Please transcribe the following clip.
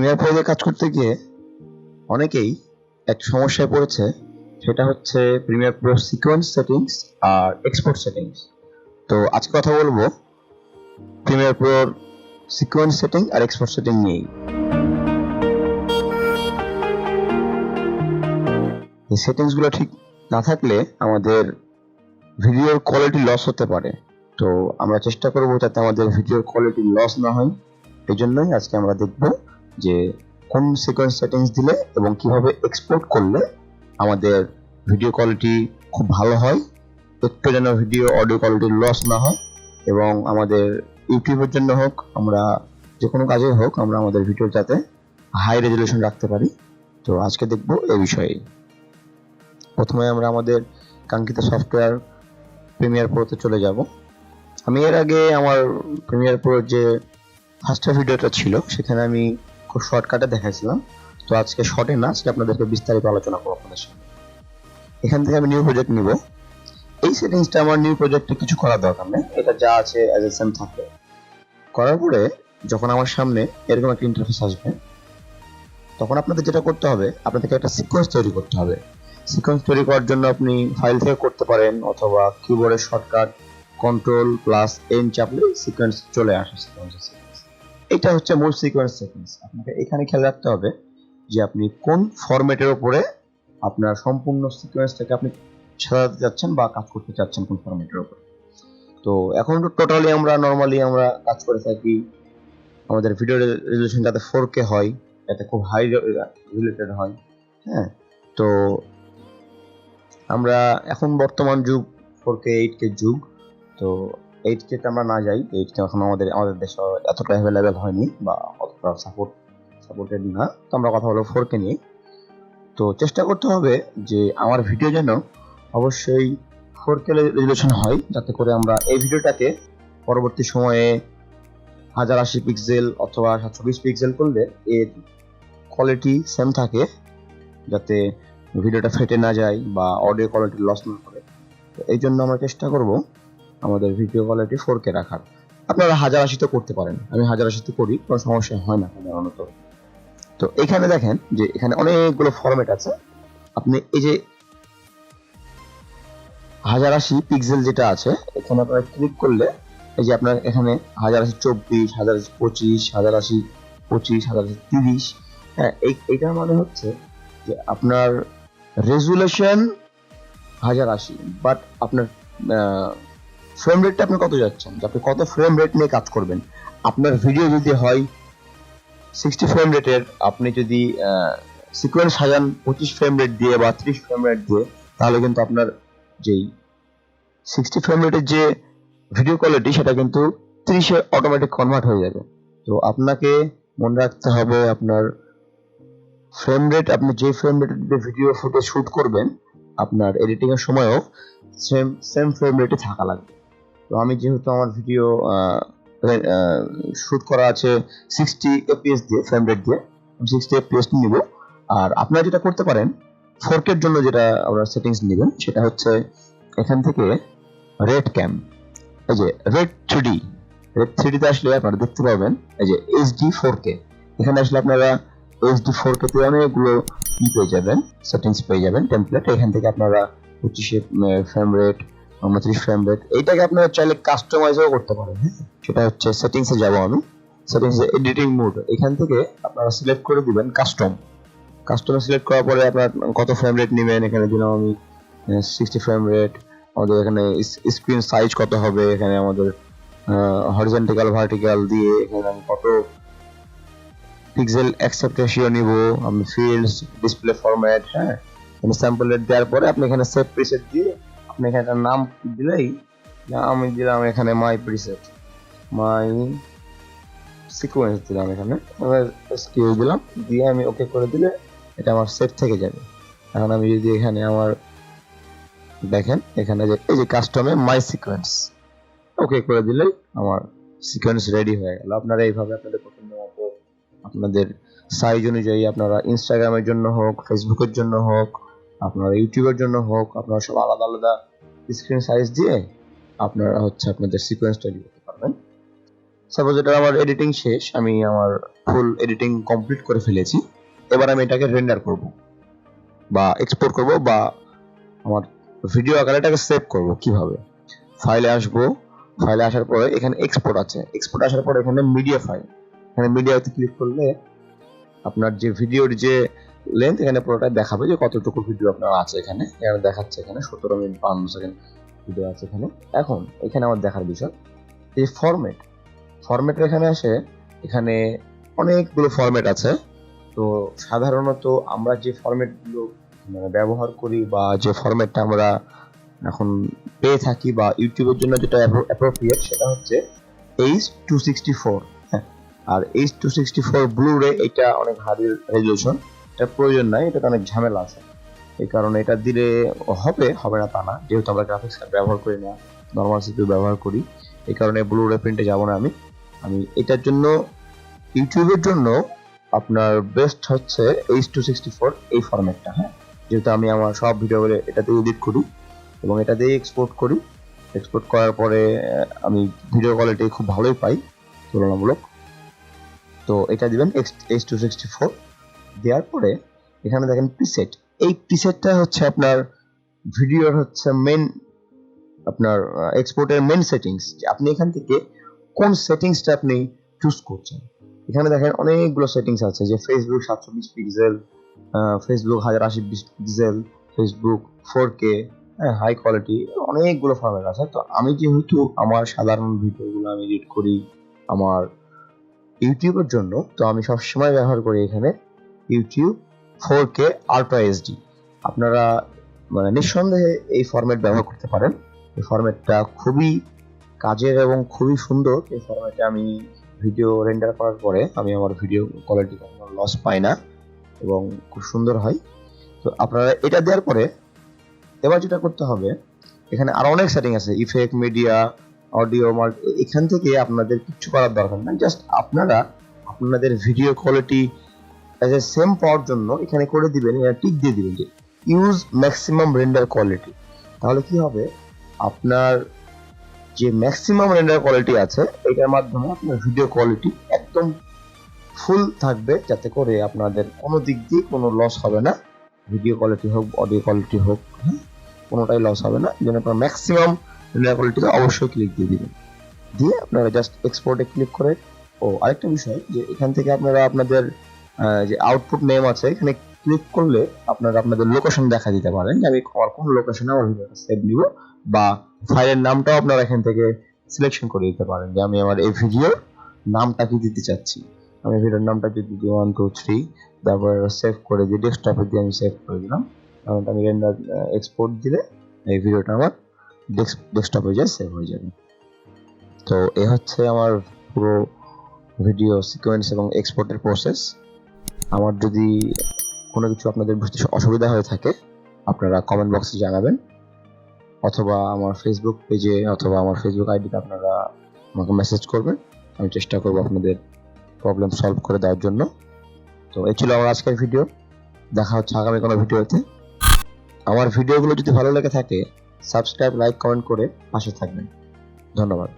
Premiere Pro দিয়ে কাজ করতে গিয়ে অনেকেই একটা সমস্যায় পড়েছে, সেটা হচ্ছে প্রিমিয়ার প্রো সিকোয়েন্স সেটিংস আর এক্সপোর্ট সেটিংস। তো আজকে কথা বলবো প্রিমিয়ার প্রোর সিকোয়েন্স সেটিং আর এক্সপোর্ট সেটিং নিয়েই। এই সেটিংসগুলো ঠিক না থাকলে আমাদের ভিডিওর কোয়ালিটি লস হতে পারে। তো আমরা চেষ্টা করব যাতে আমাদের ভিডিওর কোয়ালিটি লস না হয়। এই জন্যই আজকে আমরা দেখব যে কোন সিকোয়েন্স সেটিংস দিলে এবং কিভাবে এক্সপোর্ট করলে আমাদের ভিডিও কোয়ালিটি খুব ভালো হয়, একটু যেন ভিডিও অডিও কোয়ালিটি লস না হয়, এবং আমাদের ইউটিউবের জন্য হোক, আমরা যে কোনো কাজে হোক, আমরা আমাদের ভিডিও যাতে হাই রেজলিউশন রাখতে পারি। তো আজকে দেখব এই বিষয়ে। প্রথমে আমরা আমাদের কাঙ্ক্ষিত সফটওয়্যার প্রিমিয়ার প্রোতে চলে যাব। আমি এর আগে আমার প্রিমিয়ার প্রোর যে ফার্স্ট ভিডিওটা ছিল সেখানে আমি খুব শর্টকাটে দেখাইছিলাম। তো আজকে শর্টে না, আজকে আপনাদেরকে বিস্তারিত আলোচনা করব আপনাদের সামনে। এখান থেকে আমি নিউ প্রজেক্ট নিব। এই সেটিংসটা আমার নিউ প্রজেক্টে কিছু করার দরকার নেই, এটা যা আছে অ্যাজ এ সেম থাকবে। করার পরে যখন আমার সামনে এরকম একটা ইন্টারফেস আসবে, তখন আপনাদের যেটা করতে হবে, আপনাদেরকে একটা সিকোয়েন্স তৈরি করতে হবে। সিকোয়েন্স তৈরি করার জন্য আপনি ফাইল থেকে করতে পারেন, অথবা কিবোর্ডের শর্টকাট Ctrl+N চাপলে সিকোয়েন্স চলে আসে। এটা হচ্ছে মূল সিকোয়েন্স সেটিংস। আপনাকে এখানে খেয়াল রাখতে হবে যে আপনি কোন ফরম্যাটের উপরে আপনার সম্পূর্ণ সিকোয়েন্সটাকে আপনি সাজাতে যাচ্ছেন বা কাজ করতে চাচ্ছেন কোন ফরম্যাটের উপরে। তো এখন তো টোটালি নরমালি আমরা কাজ করে থাকি আমাদের ভিডিও রেজলিউশন যাতে 4K হয়, যাতে খুব হাই রিলেটেড হয়। হ্যাঁ, তো আমরা এখন বর্তমান যুগ 4K 8K যুগ। তো 8K তে আমরা না যাই, 8K এখন আমাদের দেশে এতটা অ্যাভেলেবেল হয়নি বা অতটা সাপোর্টেড না। তো আমরা কথা বলবো 4K নিয়ে। তো চেষ্টা করতে হবে যে আমার ভিডিও যেন অবশ্যই 4K রেজলিউশন হয়, যাতে করে আমরা এই ভিডিওটাকে পরবর্তী সময়ে 1080 পিক্সেল অথবা 720 পিক্সেল করলে এর কোয়ালিটি সেম থাকে, যাতে ভিডিওটা ফেটে না যায় বা অডিও কোয়ালিটি লস না করে। তো এই জন্য আমরা চেষ্টা করব আমাদের ভিডিও কোয়ালিটি 4K রাখার। আপনারা 1080 তে করতে পারেন, আমি 1080 তে করি, কোনো সমস্যা হয় না সাধারণত। তো এখানে দেখেন যে এখানে অনেকগুলো ফরম্যাট আছে। আপনি এই যে 1080 পিক্সেল যেটা আছে, এখানে আপনারা ক্লিক করলে এই যে আপনার এখানে 1080-24, 1080-25, 1080-25, 1080-30। হ্যাঁ, এইটার মানে হচ্ছে যে আপনার রেজুলেশন 1080, বাট আপনার ফ্রেম রেটটা আপনি কত যাচ্ছেন, আপনি কত ফ্রেম রেট নিয়ে কাজ করবেন। আপনার ভিডিও যদি হয় 60 ফ্রেম রেটের, আপনি যদি সিকোয়েন্স সাজান 25 ফ্রেম রেট দিয়ে বা 30 ফ্রেম রেট দিয়ে, তাহলে কিন্তু আপনার যেই 60 ফ্রেম রেটের যে ভিডিও কোয়ালিটি সেটা কিন্তু 30 এ অটোমেটিক কনভার্ট হয়ে যাবে। তো আপনাকে মনে রাখতে হবে আপনার ফ্রেম রেট, আপনি যে ফ্রেম রেটে ভিডিও ফুটেজ শুট করবেন, আপনার এডিটিং এর সময়ও সেম ফ্রেম রেটে থাকা লাগবে। তো আমি যেহেতু আমার ভিডিও শুট করা আছে 60 fps দিয়ে, ফ্রেম রেট দিয়ে 60 fps নিব। আর আপনারা যেটা করতে পারেন 4K এর জন্য যেটা আপনারা সেটিংস নেবেন, সেটা হচ্ছে এখান থেকে রেড ক্যাম, এই যে রেড 3D তে আসলে আপনারা দেখতে পাবেন এই যে HD 4K। এখানে আসলে আপনারা HD 4K তে অনেকগুলো পেয়ে যাবেন, সেটিংস পেয়ে যাবেন, টেমপ্লেট। এখান থেকে আপনারা 25 ফ্রেম রেট, 29 ফ্রেম রেট, এইটাকে আপনারা চাইলে কাস্টমাইজও করতে পারেন। সেটা হচ্ছে সেটিংসে যাব আমি, সেটিংসে এডিটিং মোড, এখান থেকে আপনারা সিলেক্ট করে দিবেন কাস্টমে সিলেক্ট করার পরে আপনারা কত ফ্রেম রেট নেবেন। এখানে দিলাম আমি 60 ফ্রেম রেট। আমাদের এখানে স্ক্রিন সাইজ কত হবে, এখানে আমাদের হরিজন্টাল ভার্টিক্যাল দিয়ে এখানে আমি কত পিক্সেল অ্যাকসেপ্ট রেশিও নিব, আমি ফিল্ডস, ডিসপ্লে ফরম্যাট, হ্যাঁ, আমি স্যাম্পল রেট দেওয়ার পরে আপনি এখানে সেভ প্রিসেট দিয়ে আপনি এখানে একটা নাম দিলেই, আমি দিলাম এখানে মাই প্রিসেট, মাই সিকোয়েন্স দিলাম, এখানে এসকিউ দিলাম, দিয়ে আমি ওকে করে দিলে এটা আমার সেভ থেকে যাবে। এখন আমি যদি এখানে আমার দেখেন এখানে যে এই যে কাস্টমে মাই সিকোয়েন্স ওকে করে দিলেই আমার সিকোয়েন্স রেডি হয়ে গেল। আপনারা এইভাবে আপনাদের পছন্দ মতো আপনাদের সাইজ অনুযায়ী আপনারা ইনস্টাগ্রামের জন্য হোক, ফেসবুকের জন্য হোক, আপনারা ইউটিউবের জন্য হোক, আপনারা সব আলাদা আলাদা স্ক্রিন সাইজ দিয়ে আপনারা হচ্ছে আপনাদের সিকোয়েন্স তৈরি করতে পারবেন। সাপোজ এটা আমার এডিটিং শেষ, আমি আমার ফুল এডিটিং কমপ্লিট করে ফেলেছি। এবার আমি এটাকে রেন্ডার করব বা এক্সপোর্ট করব বা আমার ভিডিও আকারে এটাকে সেভ করব। কিভাবে? ফাইলে আসব, ফাইলে আসার পরে এখানে এক্সপোর্ট আছে, এক্সপোর্ট আসার পরে এখানে মিডিয়া ফাইল, এখানে মিডিয়াতে ক্লিক করলে আপনার যে ভিডিওর যে লেন্থ এখানে পুরোটা দেখাবে যে কতটুকু ভিডিও আপনার আছে। এখানে দেখাচ্ছে এখানে 17 মিনিট 52 সেকেন্ড ভিডিও আছে এখানে। এখন এখানে আমার দেখার বিষয় এই ফরম্যাট এখানে আসে, এখানে অনেকগুলো ফরম্যাট আছে। তো সাধারণত আমরা যে ফরম্যাটগুলো ব্যবহার করি বা যে ফরম্যাটটা আমরা এখন পেয়ে থাকি বা ইউটিউবের জন্য যেটা অ্যাপ্রোপ্রিয়েট সেটা হচ্ছে H264। হ্যাঁ, আর H264 ব্লু-রে এটা অনেক হাই রেজলিউশন, এটা প্রয়োজন নাই, এটা অনেক ঝামেলা আছে। এই কারণে এটা দিলে হবে না তা না, যেহেতু আমরা গ্রাফিক্স কার্ড ব্যবহার করি না, নর্মাল সিপিইউ ব্যবহার করি, এই কারণে ব্লু-রে প্রিন্টে যাব না। আমি এটার জন্য ইউটিউবের জন্য আপনার বেস্ট হচ্ছে H264 এই ফরম্যাটটা। হ্যাঁ, যেহেতু আমি আমার সব ভিডিওগুলো এটাতে এডিট করি এবং এটা দিয়ে এক্সপোর্ট করি। এক্সপোর্ট করার পরে আমি ভিডিও কোয়ালিটি খুব ভালোই পাই তুলনামূলক। তো এটা দিবেন H264, দেওয়ার পরে এখানে দেখেন প্রিসেট। এই প্রিসেটটা হচ্ছে আপনার ভিডিওর হচ্ছে মেন, আপনার এক্সপোর্টের মেন সেটিংস, যে আপনি এখান থেকে কোন সেটিংসটা আপনি চুজ করছেন। এখানে দেখেন অনেকগুলো সেটিংস আছে, যে Facebook 720 pixel, Facebook 1080 pixel, Facebook 4K, high quality, অনেকগুলো ফরম্যাট আছে। তো আমি যেহেতু আমার সাধারণ ভিডিওগুলো আমি এডিট করি আমার ইউটিউবের জন্য, তো আমি সবসময় ব্যবহার করি এখানে ইউটিউব 4K আলট্রা এইচডি। আপনারা নিঃসন্দেহে এই ফরম্যাট ব্যবহার করতে পারেন। এই ফরম্যাটটা খুবই কাজের এবং খুবই সুন্দর। এই ফরম্যাটে আমি ভিডিও রেন্ডার করার পরে আমি আমার ভিডিও কোয়ালিটি কোনো লস পাই না এবং খুব সুন্দর হয়। তো আপনারা এটা দেওয়ার পরে এবার যেটা করতে হবে, এখানে আরো অনেক সেটিং আছে, ইফেক্ট, মিডিয়া, অডিও, এখান থেকে আপনাদের কিছু করার দরকার নেই। জাস্ট আপনারা আপনাদের ভিডিও কোয়ালিটি সেম পাওয়ার জন্য এখানে করে দিবেন, টিক দিয়ে দিবেন যে ইউজ ম্যাক্সিমাম রেন্ডার কোয়ালিটি। তাহলে কি হবে, আপনার যে ম্যাক্সিমাম রেন্ডার কোয়ালিটি আছে এটার মাধ্যমে আপনার ভিডিও কোয়ালিটি একদম ফুল থাকবে, যাতে করে আপনাদের কোনো দিক দিয়ে কোনো লস হবে না। ভিডিও কোয়ালিটি হোক, অডিও কোয়ালিটি হোক, কোনোটাই লস হবে না। যেন আপনার ম্যাক্সিমাম রেন্ডার কোয়ালিটিতে অবশ্যই ক্লিক দিয়ে দিবেন, দিয়ে আপনারা জাস্ট এক্সপোর্টে ক্লিক করে। ও আরেকটা বিষয়, যে এখান থেকে আপনারা আপনাদের যে আউটপুট নেম আছে এখানে ক্লিক করলে আপনারা আপনাদের লোকেশন দেখা দিতে পারেন, যে আমি কোন লোকেশনে আমার ভিডিওটা সেভ নিব, বা ফাইলের নামটাও আপনারা এখান থেকে সিলেকশন করে দিতে পারেন, যে আমি আমার এই ভিডিওর নামটা কি দিতে চাচ্ছি। আমি ভিডিওর নামটা যদি 1 2 3 তারপর সেভ করে দিই, ডেস্কটপে দিয়ে আমি সেভ করে দিলাম। কারণ আমি রেন্ডার এক্সপোর্ট দিলে এই ভিডিওটা আমার ডেস্কটপে যা সেভ হয়ে যাবে। তো এই হচ্ছে আমার পুরো ভিডিও সিকোয়েন্স এবং এক্সপোর্টের প্রসেস। আমার যদি কোনো কিছু আপনাদের বুঝতে অসুবিধা হয়ে থাকে আপনারা কমেন্ট বক্সে জানাবেন, অথবা আমার ফেসবুক পেজে অথবা আমার ফেসবুক আইডিতে আপনারা আমাকে মেসেজ করবেন। আমি চেষ্টা করব আপনাদের প্রবলেম সলভ করে দেওয়ার জন্য। তো এই ছিল আমার আজকের ভিডিও, দেখা হচ্ছে আগামী কোনো ভিডিওতে। আমার ভিডিওগুলো যদি ভালো লেগে থাকে সাবস্ক্রাইব, লাইক, কমেন্ট করে পাশে থাকবেন। ধন্যবাদ।